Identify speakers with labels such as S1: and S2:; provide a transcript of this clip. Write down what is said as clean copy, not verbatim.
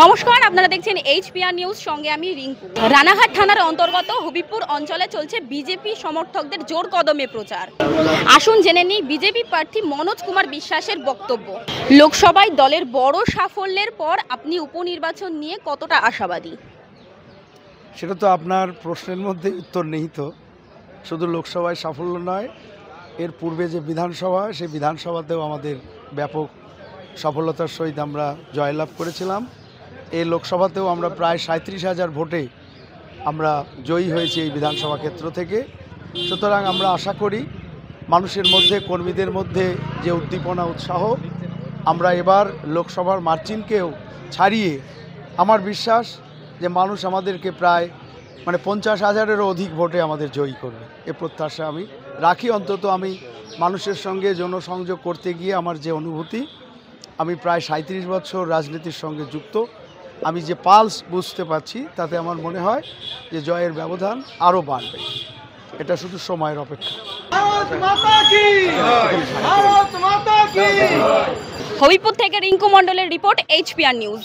S1: নমস্কার, আপনারা দেখছেন এইচপিআর নিউজ, সঙ্গে আমি রিঙ্কু। রানাঘাট থানার অন্তর্গত হবিবপুর অঞ্চলে চলছে বিজেপি সমর্থকদের জোর কদমে প্রচার। আসুন জেনে নিই বিজেপি প্রার্থী মনোজ কুমার বিশ্বাসের বক্তব্য। লোকসভায় দলের বড় সাফল্যের পর আপনি উপনির্বাচন নিয়ে কতটা আশাবাদী?
S2: সেটা তো আপনার প্রশ্নের মধ্যে উত্তর নিহিত। শুধু লোকসভায় সাফল্য নয়, এর পূর্বে যে বিধানসভা, সেই বিধানসভাতেও আমাদের ব্যাপক সফলতার সহিত আমরা জয়লাভ করেছিলাম। এই লোকসভাতেও আমরা প্রায় 37,000 ভোটে আমরা জয়ী হয়েছি এই বিধানসভা ক্ষেত্র থেকে। সুতরাং আমরা আশা করি মানুষের মধ্যে, কর্মীদের মধ্যে যে উদ্দীপনা, উৎসাহ, আমরা এবার লোকসভার মার্জিনকেও ছাড়িয়ে আমার বিশ্বাস যে মানুষ আমাদেরকে প্রায় 50,000-এরও অধিক ভোটে আমাদের জয়ী করবে, এ প্রত্যাশা আমি রাখি। অন্তত আমি মানুষের সঙ্গে জনসংযোগ করতে গিয়ে আমার যে অনুভূতি, আমি প্রায় 37 বছর রাজনীতির সঙ্গে যুক্ত, আমি যে পালস বুঝতে পারছি, তাতে আমার মনে হয় যে জয়ের ব্যবধান আরও বাড়বে। এটা শুধু সময়ের অপেক্ষা।
S1: হবিবপুর থেকে রিঙ্কু মণ্ডলের রিপোর্ট, এইচপিআর নিউজ।